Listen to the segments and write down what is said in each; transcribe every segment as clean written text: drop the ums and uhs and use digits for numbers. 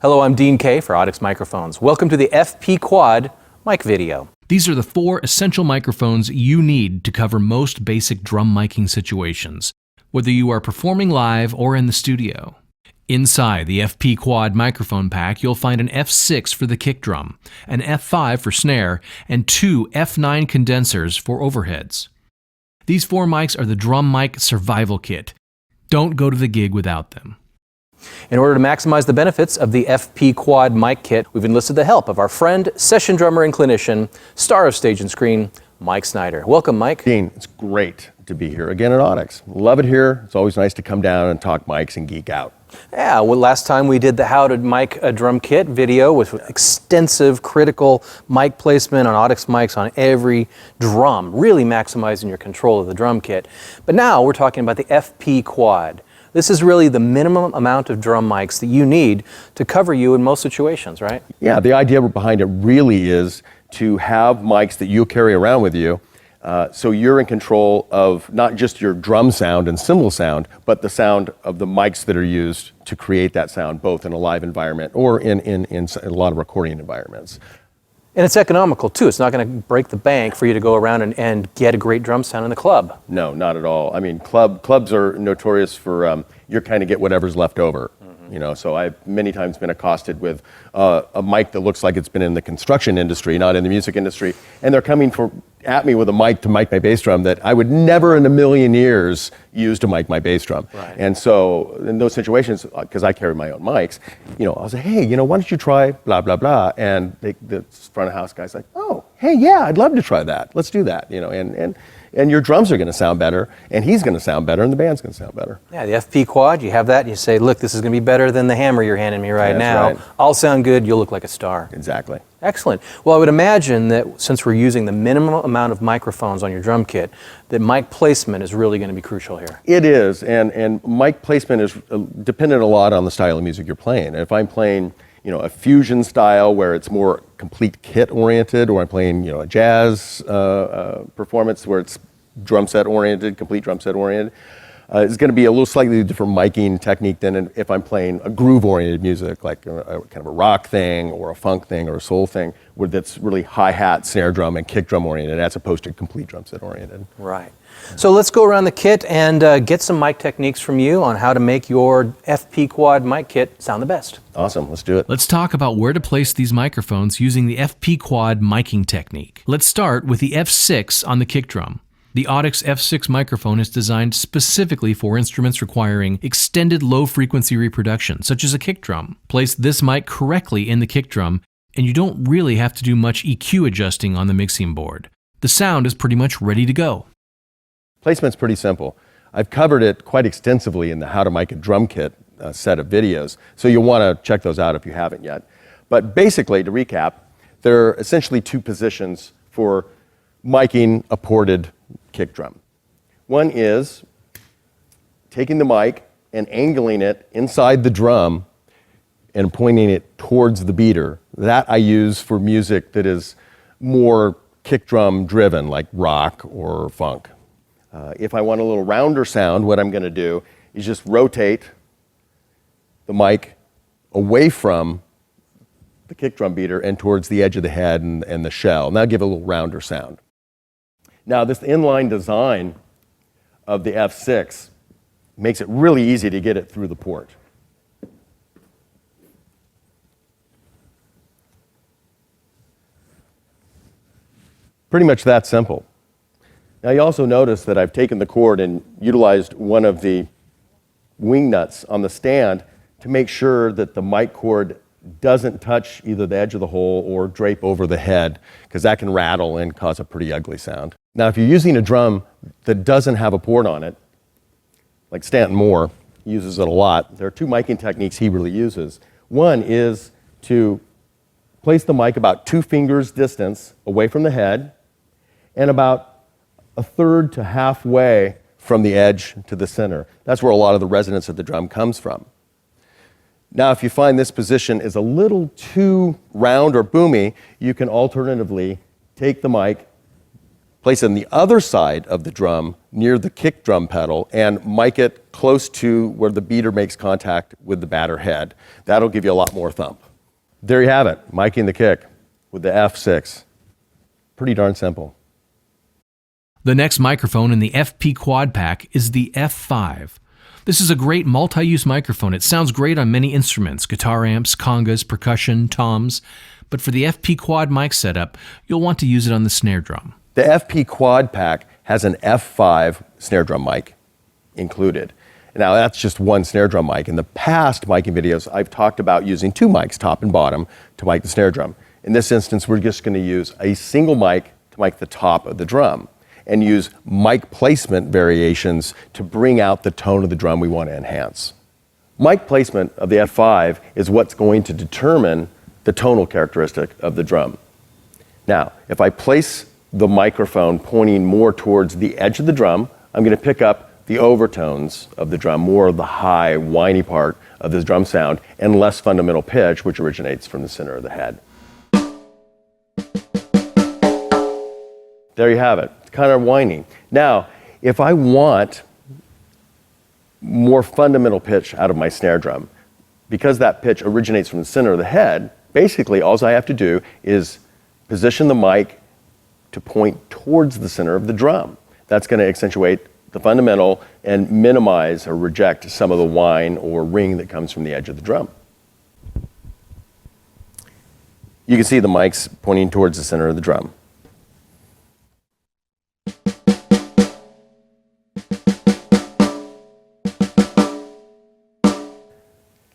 Hello, I'm Dean Kay for AUDIX Microphones. Welcome to the FP Quad mic video. These are the 4 essential microphones you need to cover most basic drum miking situations, whether you are performing live or in the studio. Inside the FP Quad microphone pack, you'll find an F6 for the kick drum, an F5 for snare, and 2 F9 condensers for overheads. These 4 mics are the drum mic survival kit. Don't go to the gig without them. In order to maximize the benefits of the FP Quad mic kit, we've enlisted the help of our friend, session drummer and clinician, star of stage and screen, Mike Snyder. Welcome, Mike. Dean, it's great to be here again at AUDIX. Love it here. It's always nice to come down and talk mics and geek out. Yeah, well, last time we did the How to Mic a Drum Kit video with extensive critical mic placement on AUDIX mics on every drum, really maximizing your control of the drum kit. But now we're talking about the FP Quad. This is really the minimum amount of drum mics that you need to cover you in most situations, right? Yeah, the idea behind it really is to have mics that you carry around with you, so you're in control of not just your drum sound and cymbal sound, but the sound of the mics that are used to create that sound, both in a live environment or in a lot of recording environments. And it's economical too. It's not going to break the bank for you to go around and get a great drum sound in the club. No, not at all. I mean, clubs are notorious for you kind of get whatever's left over. You know, so I've many times been accosted with a mic that looks like it's been in the construction industry, not in the music industry, and they're coming at me with a mic to mic my bass drum that I would never in a million years use to mic my bass drum. Right. And so in those situations, because I carry my own mics, you know, I'll say, hey, you know, why don't you try blah, blah, blah, and the front of house guy's like, oh, hey, yeah, I'd love to try that. Let's do that, you know, and your drums are going to sound better, and he's going to sound better, and the band's going to sound better. Yeah, the FP Quad, you have that, and you say, look, this is going to be better than the hammer you're handing me right now. Right. I'll sound good, you'll look like a star. Exactly. Excellent. Well, I would imagine that since we're using the minimum amount of microphones on your drum kit, that mic placement is really going to be crucial here. It is, and mic placement is dependent a lot on the style of music you're playing. If I'm playing, you know, a fusion style where it's more complete kit oriented, or I'm playing, you know, a jazz performance where it's drum set oriented, complete drum set oriented, it's going to be a little slightly different miking technique than if I'm playing a groove oriented music, like kind of a rock thing or a funk thing or a soul thing, where that's really hi-hat, snare drum, and kick drum oriented, as opposed to complete drum set oriented. Right. So let's go around the kit and get some mic techniques from you on how to make your FP Quad mic kit sound the best. Awesome, let's do it. Let's talk about where to place these microphones using the FP Quad miking technique. Let's start with the F6 on the kick drum. The AUDIX F6 microphone is designed specifically for instruments requiring extended low-frequency reproduction, such as a kick drum. Place this mic correctly in the kick drum, and you don't really have to do much EQ adjusting on the mixing board. The sound is pretty much ready to go. Placement's pretty simple. I've covered it quite extensively in the How to Mic a Drum Kit set of videos, so you'll want to check those out if you haven't yet. But basically, to recap, there are essentially 2 positions for miking a ported kick drum. One is taking the mic and angling it inside the drum and pointing it towards the beater. That I use for music that is more kick drum driven, like rock or funk. If I want a little rounder sound, what I'm going to do is just rotate the mic away from the kick drum beater and towards the edge of the head and the shell, and that'll give it a little rounder sound. Now, this inline design of the F6 makes it really easy to get it through the port. Pretty much that simple. Now, you also notice that I've taken the cord and utilized one of the wing nuts on the stand to make sure that the mic cord doesn't touch either the edge of the hole or drape over the head, because that can rattle and cause a pretty ugly sound. Now, if you're using a drum that doesn't have a port on it, like Stanton Moore uses it a lot, there are 2 miking techniques he really uses. One is to place the mic about 2 fingers distance away from the head and about 1/3 to halfway from the edge to the center. That's where a lot of the resonance of the drum comes from. Now, if you find this position is a little too round or boomy, you can alternatively take the mic, place it on the other side of the drum near the kick drum pedal and mic it close to where the beater makes contact with the batter head. That'll give you a lot more thump. There you have it, miking the kick with the F6. Pretty darn simple. The next microphone in the FP Quad pack is the F5. This is a great multi-use microphone. It sounds great on many instruments, guitar amps, congas, percussion, toms. But for the FP Quad mic setup, you'll want to use it on the snare drum. The FP Quad pack has an F5 snare drum mic included. Now that's just one snare drum mic. In the past miking videos, I've talked about using two mics, top and bottom, to mic the snare drum. In this instance, we're just going to use a single mic to mic the top of the drum and use mic placement variations to bring out the tone of the drum we want to enhance. Mic placement of the F5 is what's going to determine the tonal characteristic of the drum. Now, if I place the microphone pointing more towards the edge of the drum, I'm going to pick up the overtones of the drum, more of the high, whiny part of this drum sound, and less fundamental pitch, which originates from the center of the head. There you have it. It's kind of whiny. Now, if I want more fundamental pitch out of my snare drum, because that pitch originates from the center of the head, basically all I have to do is position the mic to point towards the center of the drum. That's going to accentuate the fundamental and minimize or reject some of the whine or ring that comes from the edge of the drum. You can see the mics pointing towards the center of the drum.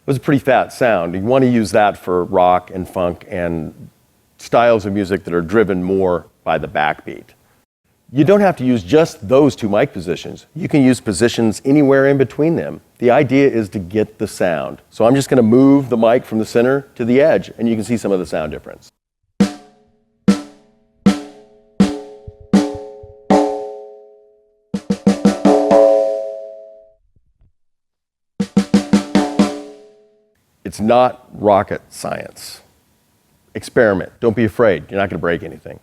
It was a pretty fat sound. You want to use that for rock and funk and styles of music that are driven more by the backbeat. You don't have to use just those two mic positions. You can use positions anywhere in between them. The idea is to get the sound. So I'm just going to move the mic from the center to the edge, and you can see some of the sound difference. It's not rocket science. Experiment. Don't be afraid. You're not going to break anything.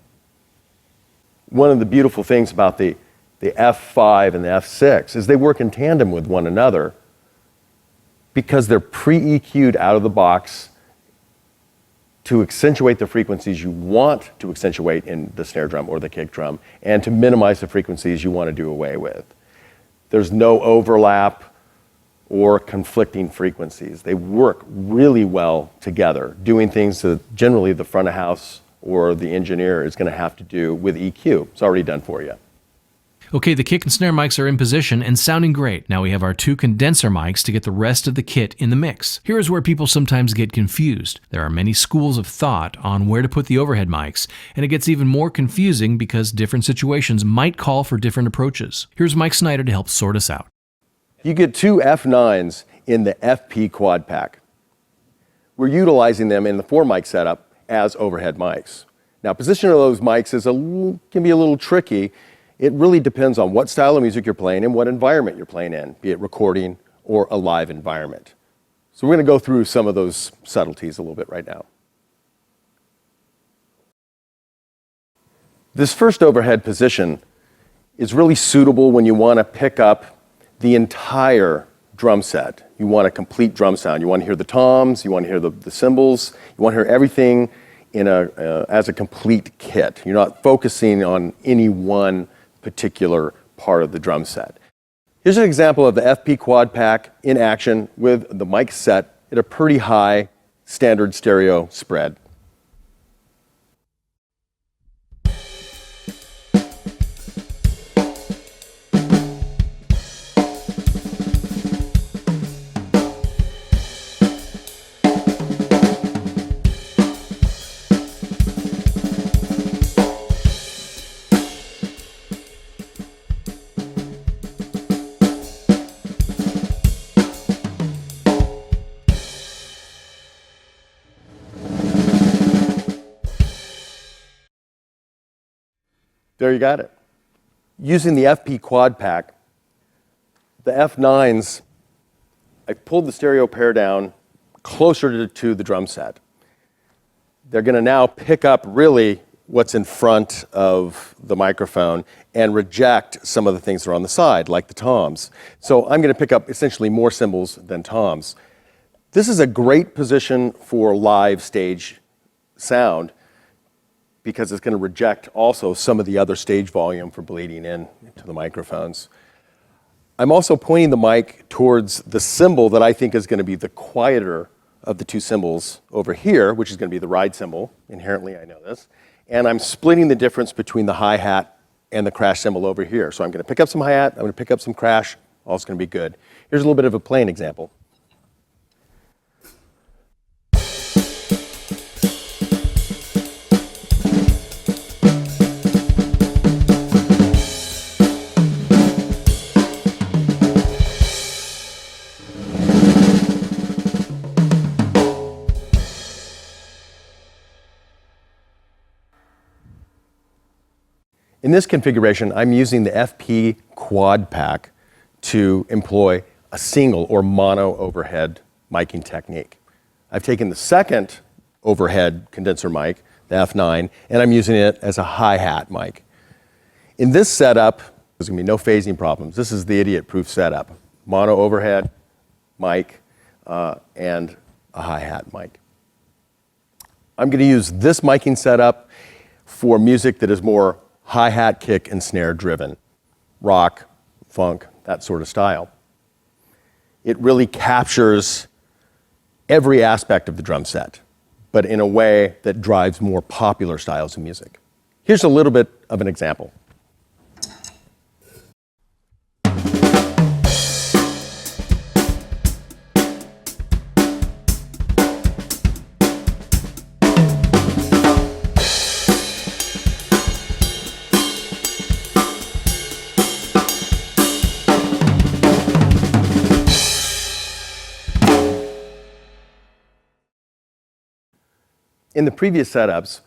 One of the beautiful things about the F5 and the F6 is they work in tandem with one another because they're pre-EQ'd out of the box to accentuate the frequencies you want to accentuate in the snare drum or the kick drum and to minimize the frequencies you want to do away with. There's no overlap or conflicting frequencies. They work really well together, doing things that generally the front of house or the engineer is going to have to do with EQ. It's already done for you. Okay, the kick and snare mics are in position and sounding great. Now we have our two condenser mics to get the rest of the kit in the mix. Here is where people sometimes get confused. There are many schools of thought on where to put the overhead mics, and it gets even more confusing because different situations might call for different approaches. Here's Mike Snyder to help sort us out. You get two F9s in the FP Quad pack. We're utilizing them in the 4-mic setup as overhead mics. Now, position of those mics can be a little tricky. It really depends on what style of music you're playing and what environment you're playing in, be it recording or a live environment. So we're going to go through some of those subtleties a little bit right now. This first overhead position is really suitable when you want to pick up the entire drum set. You want a complete drum sound. You want to hear the toms, you want to hear the cymbals, you want to hear everything as a complete kit. You're not focusing on any one particular part of the drum set. Here's an example of the FP Quad pack in action with the mic set at a pretty high standard stereo spread. There you got it. Using the FP Quad pack, the F9s, I pulled the stereo pair down closer to the drum set. They're going to now pick up really what's in front of the microphone and reject some of the things that are on the side, like the toms. So I'm going to pick up essentially more cymbals than toms. This is a great position for live stage sound because it's going to reject also some of the other stage volume for bleeding in to the microphones. I'm also pointing the mic towards the cymbal that I think is going to be the quieter of the two cymbals over here, which is going to be the ride cymbal. Inherently, I know this. And I'm splitting the difference between the hi-hat and the crash cymbal over here. So I'm going to pick up some hi-hat, I'm going to pick up some crash, all's going to be good. Here's a little bit of a playing example. In this configuration, I'm using the FP Quad pack to employ a single or mono overhead miking technique. I've taken the second overhead condenser mic, the F9, and I'm using it as a hi-hat mic. In this setup, there's going to be no phasing problems. This is the idiot-proof setup. Mono overhead mic and a hi-hat mic. I'm going to use this miking setup for music that is more hi-hat, kick, and snare driven. Rock, funk, that sort of style. It really captures every aspect of the drum set, but in a way that drives more popular styles of music. Here's a little bit of an example. In the previous setups,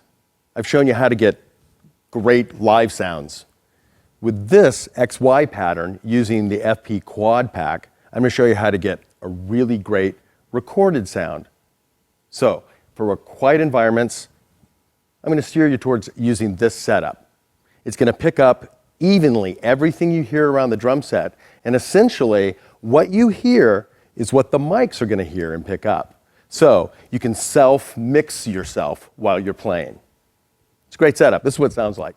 I've shown you how to get great live sounds. With this XY pattern using the FP Quad pack, I'm going to show you how to get a really great recorded sound. So, for quiet environments, I'm going to steer you towards using this setup. It's going to pick up evenly everything you hear around the drum set, and essentially what you hear is what the mics are going to hear and pick up. So you can self-mix yourself while you're playing. It's a great setup. This is what it sounds like.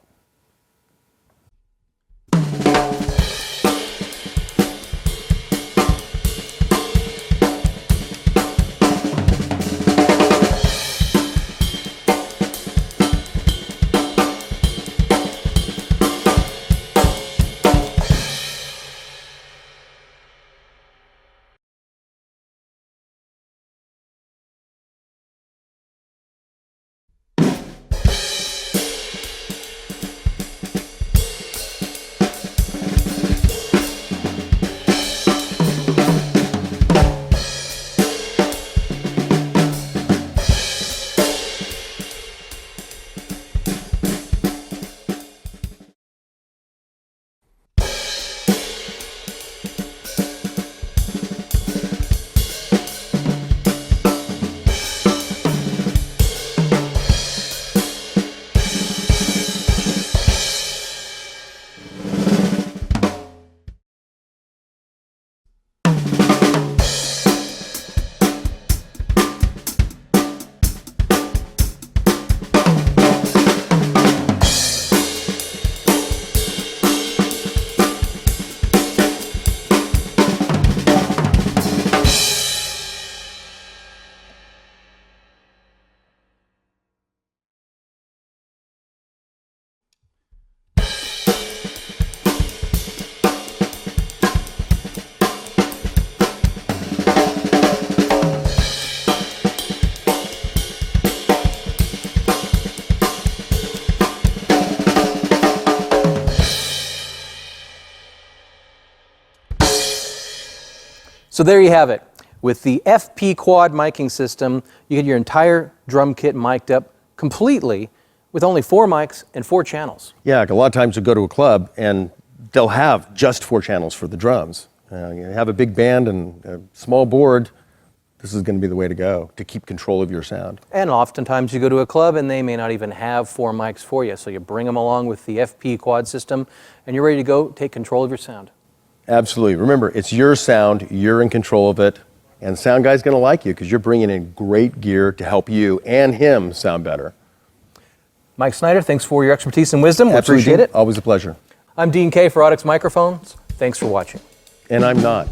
So there you have it. With the FP Quad miking system, you get your entire drum kit mic'd up completely with only 4 mics and 4 channels. Yeah, a lot of times you go to a club and they'll have just 4 channons for the drums. You have a big band and a small board, this is going to be the way to go to keep control of your sound. And oftentimes you go to a club and they may not even have 4 mics for you. So you bring them along with the FP Quad system and you're ready to go take control of your sound. Absolutely. Remember, it's your sound, you're in control of it, and the sound guy's going to like you because you're bringing in great gear to help you and him sound better. Mike Snyder, thanks for your expertise and wisdom. We Absolutely, appreciate Dean. it. Always a pleasure. I'm Dean K for AUDIX Microphones. Thanks for watching. And I'm not.